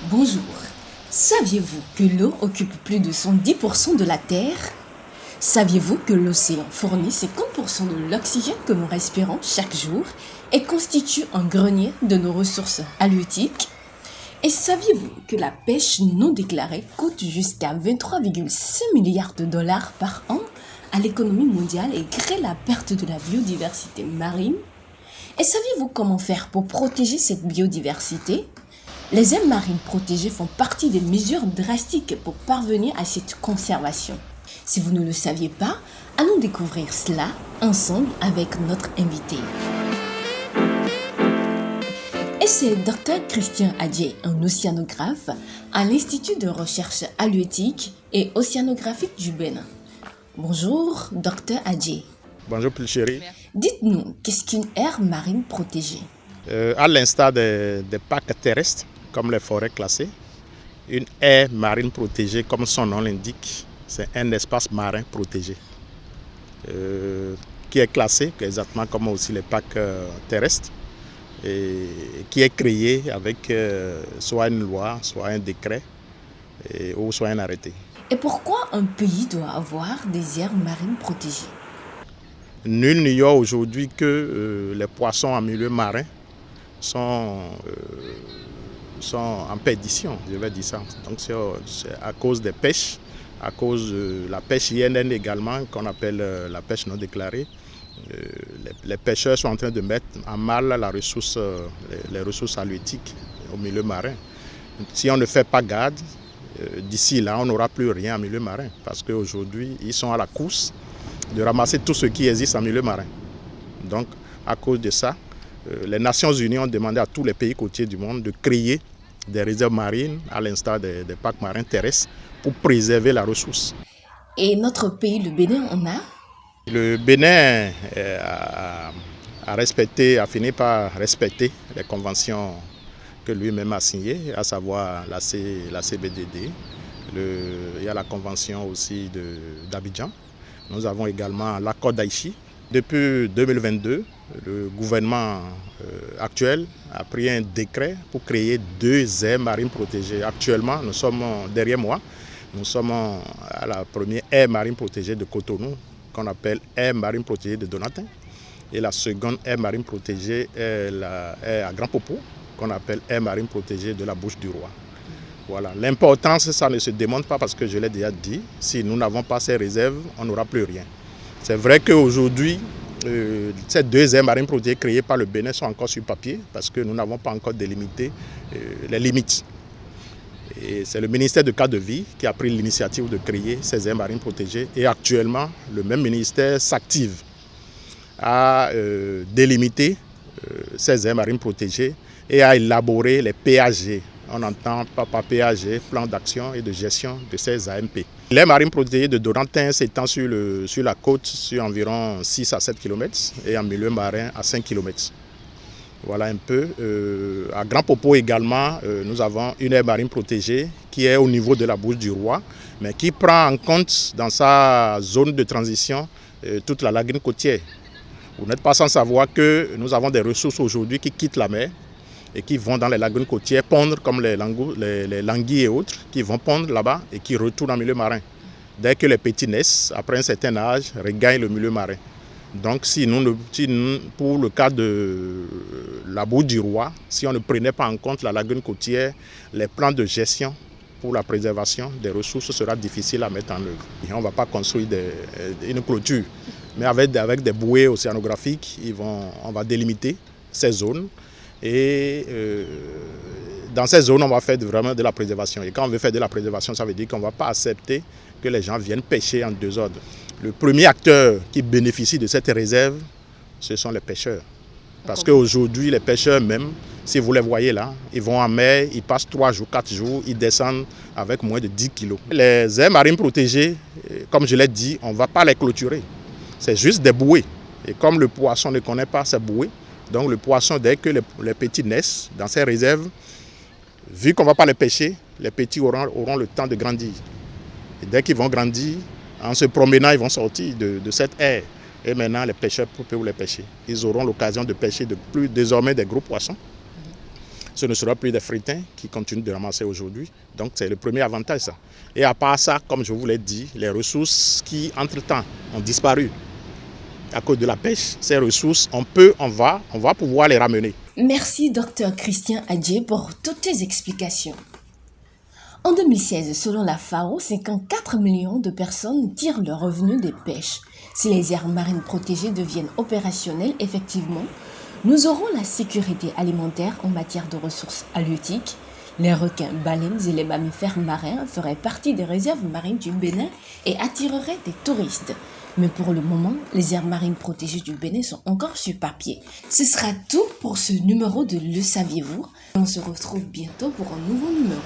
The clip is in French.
Bonjour. Saviez-vous que l'eau occupe plus de 110% de la Terre? Saviez-vous que l'océan fournit 50% de l'oxygène que nous respirons chaque jour et constitue un grenier de nos ressources halieutiques? Et saviez-vous que la pêche non déclarée coûte jusqu'à 23,6 milliards de dollars par an à l'économie mondiale et crée la perte de la biodiversité marine? Et saviez-vous comment faire pour protéger cette biodiversité? Les aires marines protégées font partie des mesures drastiques pour parvenir à cette conservation. Si vous ne le saviez pas, allons découvrir cela ensemble avec notre invité. Et c'est Dr Christian Adjei, un océanographe à l'Institut de recherche halieutique et océanographique du Bénin. Bonjour, Dr Adjei. Bonjour Pulchéry. Dites-nous, qu'est-ce qu'une aire marine protégée? À l'instar des parcs terrestres, comme les forêts classées, une aire marine protégée, comme son nom l'indique, c'est un espace marin protégé qui est classé, exactement comme aussi les parcs terrestres, et qui est créé avec soit une loi, soit un décret, ou soit un arrêté. Et pourquoi un pays doit avoir des aires marines protégées? Nul n'ignore aujourd'hui que les poissons en milieu marin sont en perdition, je vais dire ça. Donc c'est à cause des pêches, à cause de la pêche INN également, qu'on appelle la pêche non déclarée. Les pêcheurs sont en train de mettre en mal les ressources halieutiques au milieu marin. Si on ne fait pas garde, d'ici là, on n'aura plus rien en milieu marin. Parce qu'aujourd'hui, ils sont à la course de ramasser tout ce qui existe en milieu marin. Donc, à cause de ça, les Nations Unies ont demandé à tous les pays côtiers du monde de créer des réserves marines, à l'instar des parcs marins terrestres, pour préserver la ressource. Et notre pays, le Bénin, en a? Le Bénin a fini par respecter les conventions que lui-même a signées, à savoir la CBDD. Il y a la convention aussi d'Abidjan. Nous avons également l'accord d'Aichi. Depuis 2022, le gouvernement actuel a pris un décret pour créer 2 aires marines protégées. Actuellement, nous sommes derrière moi, nous sommes à la première aire marine protégée de Cotonou, qu'on appelle aire marine protégée de Donatin. Et la seconde aire marine protégée est à Grand Popo, qu'on appelle aire marine protégée de la Bouche du Roi. Voilà. L'importance, ça ne se démontre pas parce que je l'ai déjà dit, si nous n'avons pas ces réserves, on n'aura plus rien. C'est vrai qu'aujourd'hui, ces 2 aires marines protégées créées par le Bénin sont encore sur papier parce que nous n'avons pas encore délimité les limites. Et c'est le ministère de Cadre de Vie qui a pris l'initiative de créer ces aires marines protégées et actuellement, le même ministère s'active à délimiter ces aires marines protégées et à élaborer les PAG. On entend par PAG, plan d'action et de gestion de ces AMP. Les marines protégées de Dorantin s'étend sur la côte sur environ 6 à 7 km et en milieu marin à 5 km. Voilà un peu. À Grand Popo également, nous avons une aire marine protégée qui est au niveau de la Bouche du Roi, mais qui prend en compte dans sa zone de transition toute la lagune côtière. Vous n'êtes pas sans savoir que nous avons des ressources aujourd'hui qui quittent la mer et qui vont dans les lagunes côtières pondre comme les languilles et autres, qui vont pondre là-bas et qui retournent en milieu marin. Dès que les petits naissent, après un certain âge, regagnent le milieu marin. Donc pour le cas de la Bouche du Roi, si on ne prenait pas en compte la lagune côtière, les plans de gestion pour la préservation des ressources sera difficile à mettre en œuvre. Et on ne va pas construire une clôture, mais avec des bouées océanographiques, on va délimiter ces zones. Et dans ces zones, on va faire vraiment de la préservation. Et quand on veut faire de la préservation, ça veut dire qu'on ne va pas accepter que les gens viennent pêcher en désordre. Le premier acteur qui bénéficie de cette réserve, ce sont les pêcheurs. Parce qu'aujourd'hui, les pêcheurs même, si vous les voyez là, ils vont en mer, ils passent 3 jours, 4 jours, ils descendent avec moins de 10 kilos. Les aires marines protégées, comme je l'ai dit, on ne va pas les clôturer. C'est juste des bouées. Et comme le poisson ne connaît pas ces bouées, donc le poisson, dès que les petits naissent dans ces réserves, vu qu'on ne va pas les pêcher, les petits auront le temps de grandir. Et dès qu'ils vont grandir, en se promenant, ils vont sortir de cette aire. Et maintenant, les pêcheurs peuvent les pêcher. Ils auront l'occasion de pêcher désormais des gros poissons. ce ne sera plus des fritins qui continuent de ramasser aujourd'hui. Donc c'est le premier avantage ça. Et à part ça, comme je vous l'ai dit, les ressources qui entre-temps ont disparu à cause de la pêche, ces ressources, on va pouvoir les ramener. Merci Dr Christian Adjé pour toutes tes explications. En 2016, selon la FAO, 54 millions de personnes tirent leur revenu des pêches. Si les aires marines protégées deviennent opérationnelles, effectivement, nous aurons la sécurité alimentaire en matière de ressources halieutiques. Les requins, baleines et les mammifères marins feraient partie des réserves marines du Bénin et attireraient des touristes. Mais pour le moment, les aires marines protégées du Bénin sont encore sur papier. Ce sera tout pour ce numéro de Le Saviez-vous? On se retrouve bientôt pour un nouveau numéro.